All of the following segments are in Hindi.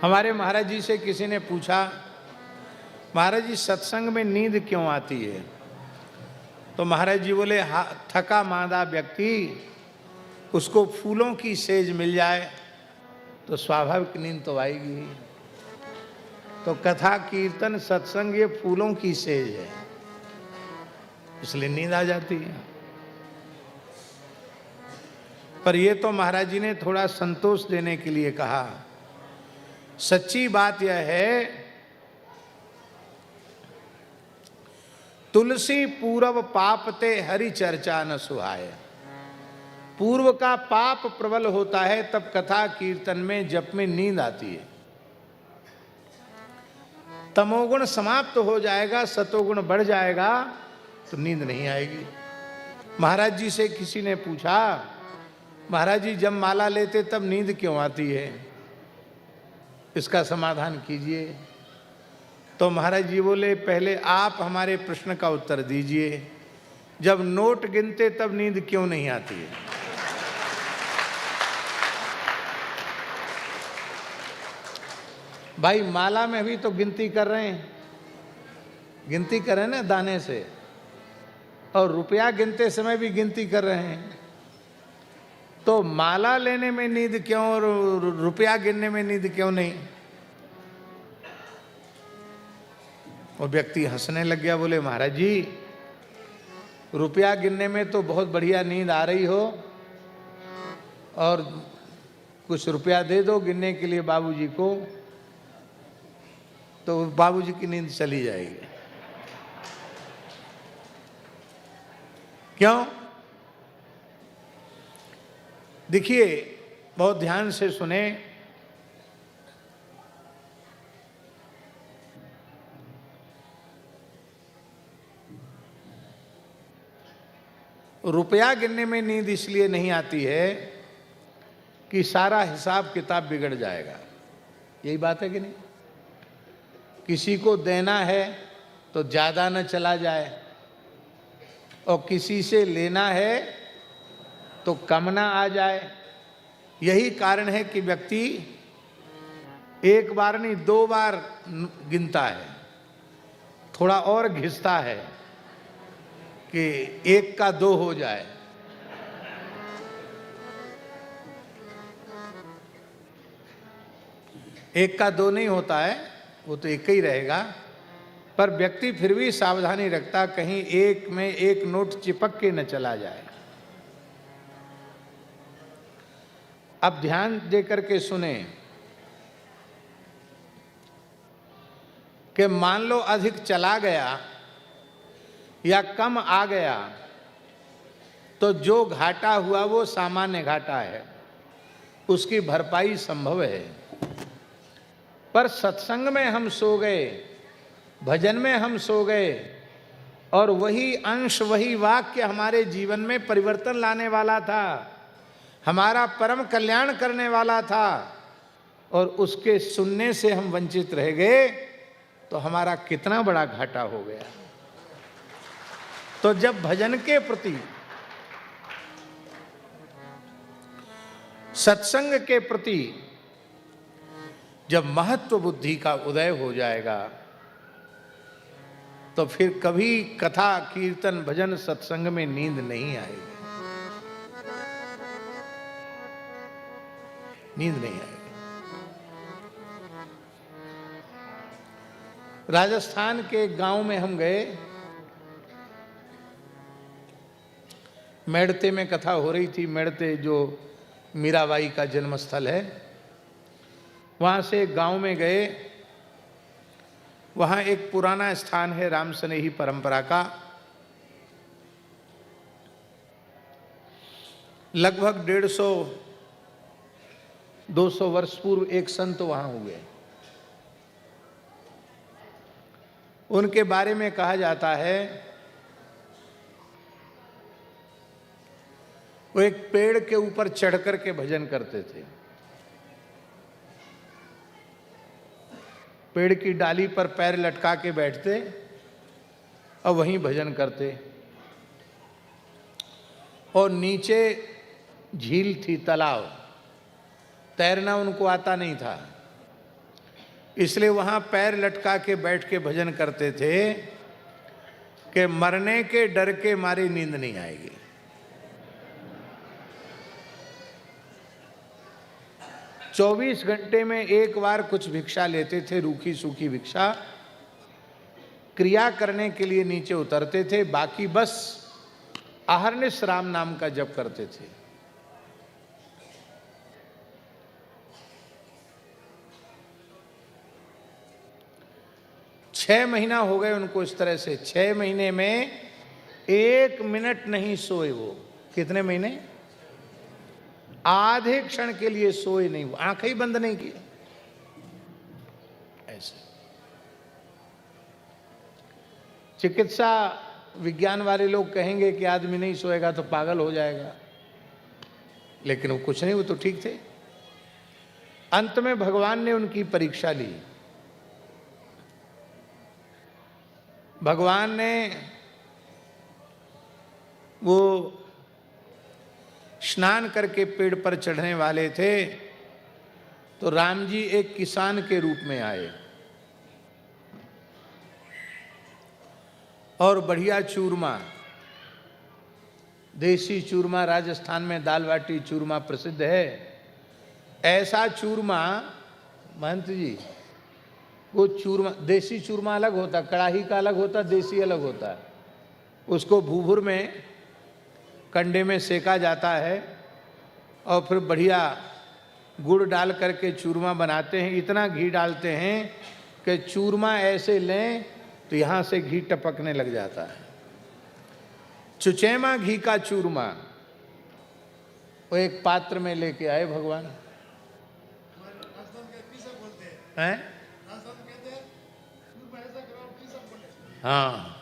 हमारे महाराज जी से किसी ने पूछा, महाराज जी सत्संग में नींद क्यों आती है? तो महाराज जी बोले, थका मांदा व्यक्ति उसको फूलों की सेज मिल जाए तो स्वाभाविक नींद तो आएगी ही। तो कथा कीर्तन सत्संग ये फूलों की सेज है, इसलिए नींद आ जाती है। पर ये तो महाराज जी ने थोड़ा संतोष देने के लिए कहा। सच्ची बात यह है, तुलसी पूर्व पाप ते हरि चर्चा न सुहाय। पूर्व का पाप प्रबल होता है तब कथा कीर्तन में जप में नींद आती है। तमोगुण समाप्त हो जाएगा, सतोगुण बढ़ जाएगा तो नींद नहीं आएगी। महाराज जी से किसी ने पूछा, महाराज जी जब माला लेते तब नींद क्यों आती है, इसका समाधान कीजिए। तो महाराज जी बोले, पहले आप हमारे प्रश्न का उत्तर दीजिए, जब नोट गिनते तब नींद क्यों नहीं आती है? भाई माला में भी तो गिनती कर रहे हैं, गिनती कर रहे हैं ना दाने से, और रुपया गिनते समय भी गिनती कर रहे हैं। तो माला लेने में नींद क्यों और रुपया गिनने में नींद क्यों नहीं? वो व्यक्ति हंसने लग गया, बोले महाराज जी रुपया गिनने में तो बहुत बढ़िया नींद आ रही हो, और कुछ रुपया दे दो गिनने के लिए बाबूजी को, तो बाबूजी की नींद चली जाएगी। क्यों? देखिए, बहुत ध्यान से सुने। रुपया गिनने में नींद इसलिए नहीं आती है कि सारा हिसाब किताब बिगड़ जाएगा। यही बात है कि नहीं? किसी को देना है तो ज़्यादा न चला जाए, और किसी से लेना है तो कम ना आ जाए। यही कारण है कि व्यक्ति एक बार नहीं 2 बार गिनता है, थोड़ा और घिसता है कि 1 का 2 हो जाए। एक का 2 नहीं होता है, वो तो 1 ही रहेगा। पर व्यक्ति फिर भी सावधानी रखता, कहीं 1 में 1 नोट चिपक के न चला जाए। अब ध्यान दे करके सुने कि मान लो अधिक चला गया या कम आ गया, तो जो घाटा हुआ वो सामान्य घाटा है, उसकी भरपाई संभव है। पर सत्संग में हम सो गए, भजन में हम सो गए, और वही अंश वही वाक्य हमारे जीवन में परिवर्तन लाने वाला था, हमारा परम कल्याण करने वाला था, और उसके सुनने से हम वंचित रह गए, तो हमारा कितना बड़ा घाटा हो गया। तो जब भजन के प्रति, सत्संग के प्रति जब महत्व बुद्धि का उदय हो जाएगा, तो फिर कभी कथा कीर्तन भजन सत्संग में नींद नहीं आएगी, नींद नहीं आएगी। राजस्थान के एक गांव में हम गए, मेड़ते में कथा हो रही थी। मेड़ते जो मीराबाई का जन्म स्थल है, वहाँ से गांव में गए। वहाँ एक पुराना स्थान है राम स्नेही परंपरा का। लगभग 150-200 वर्ष पूर्व एक संत वहाँ हुए। उनके बारे में कहा जाता है, वो एक पेड़ के ऊपर चढ़ कर के भजन करते थे। पेड़ की डाली पर पैर लटका के बैठते और वहीं भजन करते। और नीचे झील थी, तालाब, तैरना उनको आता नहीं था, इसलिए वहां पैर लटका के बैठ के भजन करते थे कि मरने के डर के मारे नींद नहीं आएगी। चौबीस घंटे में एक बार कुछ भिक्षा लेते थे, रूखी सूखी भिक्षा, क्रिया करने के लिए नीचे उतरते थे, बाकी बस अहर्निश राम नाम का जप करते थे। छह महीना हो गए उनको इस तरह से। 6 महीने में 1 मिनट नहीं सोए वो। कितने महीने? आधे क्षण के लिए सोए नहीं, वो आंखें ही बंद नहीं की। ऐसे चिकित्सा विज्ञान वाले लोग कहेंगे कि आदमी नहीं सोएगा तो पागल हो जाएगा, लेकिन वो कुछ नहीं, वो तो ठीक थे। अंत में भगवान ने उनकी परीक्षा ली। भगवान ने वो स्नान करके पेड़ पर चढ़ने वाले थे तो राम जी एक किसान के रूप में आए और बढ़िया चूरमा, देसी चूरमा, राजस्थान में दाल बाटी चूरमा प्रसिद्ध है। ऐसा चूरमा महंत जी, वो चूरमा, देसी चूरमा अलग होता, कड़ाही का अलग होता, देसी अलग होता है। उसको भूभुर में कंडे में सेका जाता है और फिर बढ़िया गुड़ डाल करके चूरमा बनाते हैं। इतना घी डालते हैं कि चूरमा ऐसे लें तो यहाँ से घी टपकने लग जाता है। चुचैमा घी का चूरमा वो एक पात्र में लेके आए भगवान। हैं? हाँ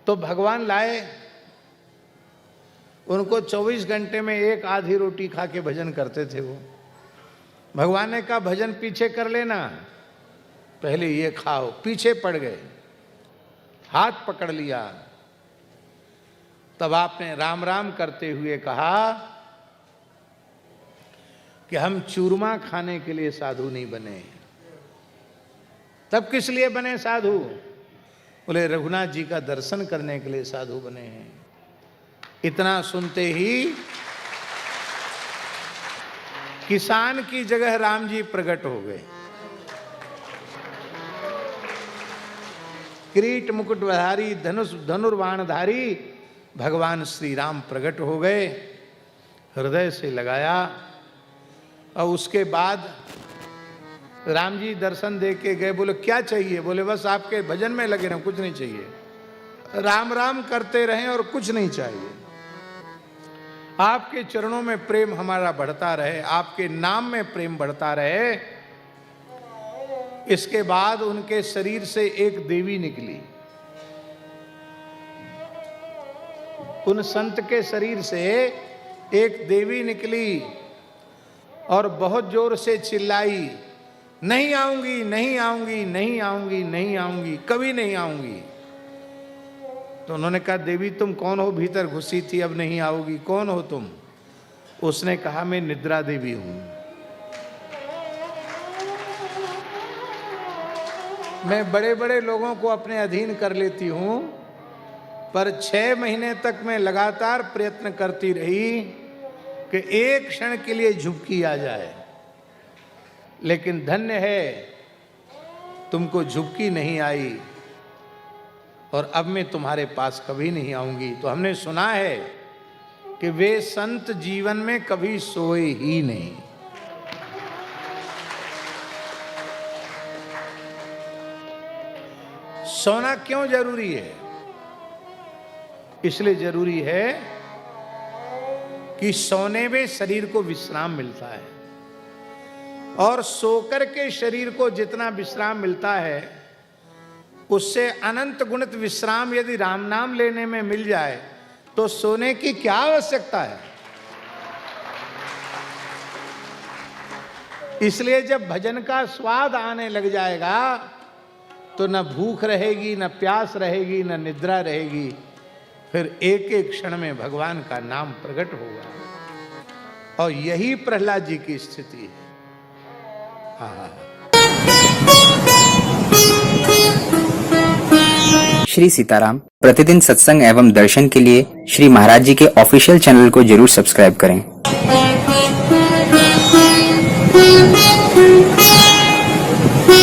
तो भगवान लाए, उनको 24 घंटे में एक आधी रोटी खा के भजन करते थे वो। भगवान ने कहा भजन पीछे कर लेना, पहले ये खाओ। पीछे पड़ गए, हाथ पकड़ लिया। तब आपने राम राम करते हुए कहा कि हम चूरमा खाने के लिए साधु नहीं बने। तब किस लिए बने साधु? बोले रघुनाथ जी का दर्शन करने के लिए साधु बने हैं। इतना सुनते ही किसान की जगह राम जी प्रकट हो गए। किरीट मुकुटधारी, धनुर्बाणधारी भगवान श्री राम प्रकट हो गए। हृदय से लगाया और उसके बाद राम जी दर्शन दे के गए। बोले क्या चाहिए? बोले बस आपके भजन में लगे रहें, कुछ नहीं चाहिए। राम राम करते रहें और कुछ नहीं चाहिए। आपके चरणों में प्रेम हमारा बढ़ता रहे, आपके नाम में प्रेम बढ़ता रहे। इसके बाद उनके शरीर से एक देवी निकली। उन संत के शरीर से एक देवी निकली और बहुत जोर से चिल्लाई, नहीं आऊंगी, नहीं आऊंगी, नहीं आऊंगी, नहीं आऊंगी, कभी नहीं आऊंगी। तो उन्होंने कहा देवी तुम कौन हो? भीतर घुसी थी, अब नहीं आओगी, कौन हो तुम? उसने कहा मैं निद्रा देवी हूं। मैं बड़े बड़े लोगों को अपने अधीन कर लेती हूं, पर 6 महीने तक मैं लगातार प्रयत्न करती रही कि एक क्षण के लिए झुपकी आ जाए, लेकिन धन्य है तुमको झुपकी नहीं आई और अब मैं तुम्हारे पास कभी नहीं आऊंगी। तो हमने सुना है कि वे संत जीवन में कभी सोए ही नहीं। सोना क्यों जरूरी है? इसलिए जरूरी है कि सोने में शरीर को विश्राम मिलता है और सोकर के शरीर को जितना विश्राम मिलता है उससे अनंत गुणित विश्राम यदि राम नाम लेने में मिल जाए तो सोने की क्या आवश्यकता है। इसलिए जब भजन का स्वाद आने लग जाएगा तो न भूख रहेगी, न प्यास रहेगी, न निद्रा रहेगी। फिर एक एक क्षण में भगवान का नाम प्रकट होगा। और यही प्रहलाद जी की स्थिति है। श्री सीताराम। प्रतिदिन सत्संग एवं दर्शन के लिए श्री महाराज जी के ऑफिशियल चैनल को जरूर सब्सक्राइब करें।